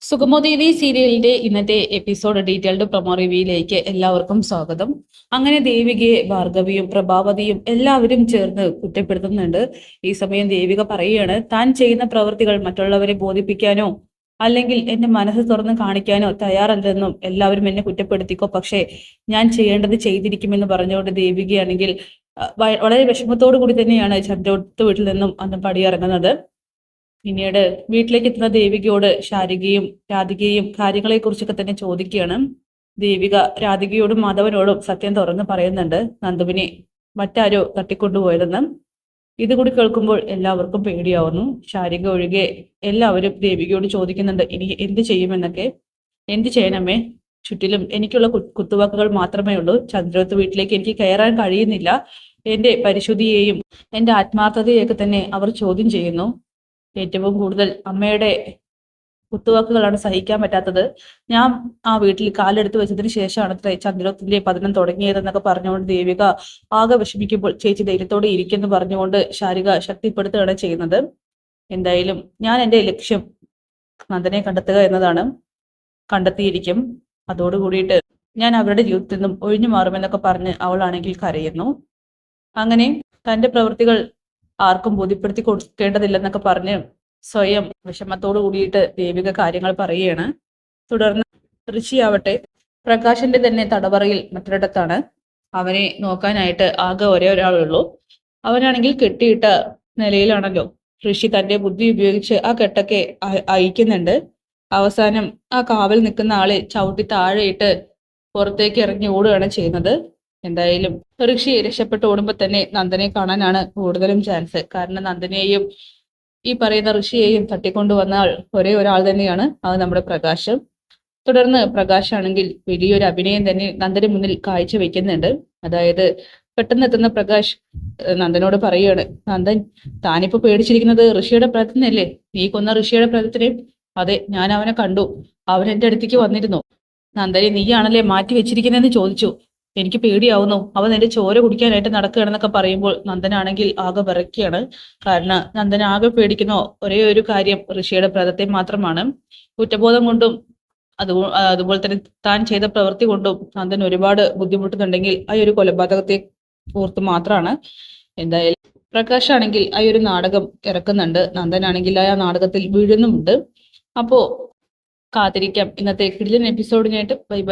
സുഗമോദേവി സീരിയലിന്റെ ഇന്നത്തെ episode detailed promo റിവ്യൂയിലേക്ക് എല്ലാവർക്കും സ്വാഗതം. അങ്ങനെ ദേവികയെ ഭാർഗവിയും പ്രഭാവതിയും എല്ലാവരും ചേർന്ന് കുറ്റപ്പെടുത്തുന്നുണ്ട്. ഈ സമയം ദേവിക പറയുകയാണ്, താൻ ചെയ്യുന്ന പ്രവൃത്തികൾ മറ്റുള്ളവരെ ബോധിപ്പിക്കാനോ അല്ലെങ്കിൽ എന്റെ മനസ്സ് തുറന്ന് കാണിക്കാനോ തയ്യാറല്ലെന്നും എല്ലാവരും എന്നെ കുറ്റപ്പെടുത്തിക്കോ, പക്ഷേ ഞാൻ ചെയ്യേണ്ടത് ചെയ്തിരിക്കുമെന്ന് പറഞ്ഞുകൊണ്ട് ദേവികയാണെങ്കിൽ വളരെ വിഷമത്തോടു കൂടി തന്നെയാണ് ചന്ദ്രോത്ത് വീട്ടിൽ നിന്നും അന്ന് പടിയിറങ്ങുന്നത്. പിന്നീട് വീട്ടിലേക്ക് എത്തുന്ന ദേവികയോട് ശാരികയും രാധികയും കാര്യങ്ങളെക്കുറിച്ചൊക്കെ തന്നെ ചോദിക്കുകയാണ്. ദേവിക രാധികയോടും മാധവനോടും സത്യം തുറന്ന് പറയുന്നുണ്ട്, നന്ദുവിനെ മറ്റാരോ തട്ടിക്കൊണ്ടുപോയതെന്ന്. ഇതുകൂടി കേൾക്കുമ്പോൾ എല്ലാവർക്കും പേടിയാവുന്നു. ശാരിക ഒഴികെ എല്ലാവരും ദേവികയോട് ചോദിക്കുന്നുണ്ട്, ഇനി എന്ത് ചെയ്യുമെന്നൊക്കെ. എന്ത് ചെയ്യണമേ, ചുറ്റിലും എനിക്കുള്ള കുത്തുവാക്കുകൾ മാത്രമേ ഉള്ളൂ. ചന്ദ്രോത്ത് വീട്ടിലേക്ക് എനിക്ക് കയറാൻ കഴിയുന്നില്ല. എന്റെ പരിശുദ്ധിയെയും എന്റെ ആത്മാർത്ഥതയെയൊക്കെ തന്നെ അവർ ചോദ്യം ചെയ്യുന്നു. ഏറ്റവും കൂടുതൽ അമ്മയുടെ കുത്തുവാക്കുകളാണ് സഹിക്കാൻ പറ്റാത്തത്. ഞാൻ ആ വീട്ടിൽ കാലെടുത്ത് വെച്ചതിന് ശേഷമാണ് ചന്ദ്രത്തിന്റെ പതനം തുടങ്ങിയതെന്നൊക്കെ പറഞ്ഞുകൊണ്ട് ദേവിക ആകെ വിഷമിക്കുമ്പോൾ ചേച്ചി ധൈര്യത്തോടെ ഇരിക്കുന്നു പറഞ്ഞുകൊണ്ട് ശാരിക ശക്തിപ്പെടുത്തുകയാണ് ചെയ്യുന്നത്. എന്തായാലും ഞാൻ എൻ്റെ ലക്ഷ്യം നന്ദനെ കണ്ടെത്തുക എന്നതാണ്. കണ്ടെത്തിയിരിക്കും. അതോടുകൂടിയിട്ട് ഞാൻ അവരുടെ ജീവിതത്തിൽ നിന്നും ഒഴിഞ്ഞു മാറുമെന്നൊക്കെ പറഞ്ഞ് അവളാണെങ്കിൽ കരയുന്നു. അങ്ങനെ തന്റെ പ്രവൃത്തികൾ ആർക്കും ബോധ്യപ്പെടുത്തി കൊടുക്കേണ്ടതില്ലെന്നൊക്കെ പറഞ്ഞ് സ്വയം വിഷമത്തോടു കൂടിയിട്ട് ദേവിക കാര്യങ്ങൾ പറയുകയാണ്. തുടർന്ന് ഋഷിയാവട്ടെ പ്രകാശന്റെ തന്നെ തടവറയിൽ മറ്റൊരിടത്താണ്. അവനെ നോക്കാനായിട്ട് ആകെ ഒരേ ഒരാളുള്ളൂ. അവനാണെങ്കിൽ കെട്ടിയിട്ട നിലയിലാണല്ലോ. ഋഷി തന്റെ ബുദ്ധി ഉപയോഗിച്ച് ആ കെട്ടൊക്കെ അയക്കുന്നുണ്ട്. അവസാനം ആ കാവൽ നിൽക്കുന്ന ആളെ ചവിട്ടി താഴെയിട്ട് പുറത്തേക്ക് ഇറങ്ങി ഓടുകയാണ് ചെയ്യുന്നത്. എന്തായാലും ഋഷി രക്ഷപ്പെട്ട് ഓടുമ്പോൾ തന്നെ നന്ദനെ കാണാനാണ് കൂടുതലും ചാൻസ്. കാരണം നന്ദനെയും ഈ പറയുന്ന ഋഷിയെയും തട്ടിക്കൊണ്ടുവന്ന ഒരേ ഒരാൾ തന്നെയാണ്, അത് നമ്മുടെ പ്രകാശം. തുടർന്ന് പ്രകാശ് ആണെങ്കിൽ വലിയൊരു അഭിനയം തന്നെ നന്ദന് മുന്നിൽ കാഴ്ച വെക്കുന്നുണ്ട്. അതായത് പെട്ടെന്ന് എത്തുന്ന പ്രകാശ് നന്ദനോട് പറയുകയാണ്, നന്ദൻ താനിപ്പോ പേടിച്ചിരിക്കുന്നത് ഋഷിയുടെ പ്രേതത്തിനല്ലേ? നീ കൊന്ന ഋഷിയുടെ പ്രേതത്തിനെ? അതെ, ഞാൻ അവനെ കണ്ടു. അവൻ എന്റെ അടുത്തേക്ക് വന്നിരുന്നു. നന്ദനെ നീയാണല്ലേ മാറ്റി വെച്ചിരിക്കുന്നതെന്ന് ചോദിച്ചു. എനിക്ക് പേടിയാവുന്നു, അവൻ എന്റെ ചോര കുടിക്കാനായിട്ട് നടക്കുകയാണെന്നൊക്കെ പറയുമ്പോൾ നന്ദനാണെങ്കിൽ ആകെ വിറയ്ക്കുകയാണ്. കാരണം നന്ദൻ ആകെ പേടിക്കുന്ന ഒരേ ഒരു കാര്യം ഋഷിയുടെ പ്രേതത്തെ മാത്രമാണ്. കുറ്റബോധം കൊണ്ടും അതുപോലെ തന്നെ താൻ ചെയ്ത പ്രവൃത്തി കൊണ്ടും നന്ദൻ ഒരുപാട് ബുദ്ധിമുട്ടുന്നുണ്ടെങ്കിൽ ആ ഒരു കൊലപാതകത്തെ ഓർത്ത് മാത്രമാണ്. എന്തായാലും പ്രകാശ് ആണെങ്കിൽ ആ ഒരു നാടകം ഇറക്കുന്നുണ്ട്. നന്ദനാണെങ്കിൽ ആ നാടകത്തിൽ വീഴുന്നുമുണ്ട്. അപ്പോ കാത്തിരിക്കാം ഇന്നത്തെ കിടിലൻ എപ്പിസോഡിനായിട്ട്. Bye bye.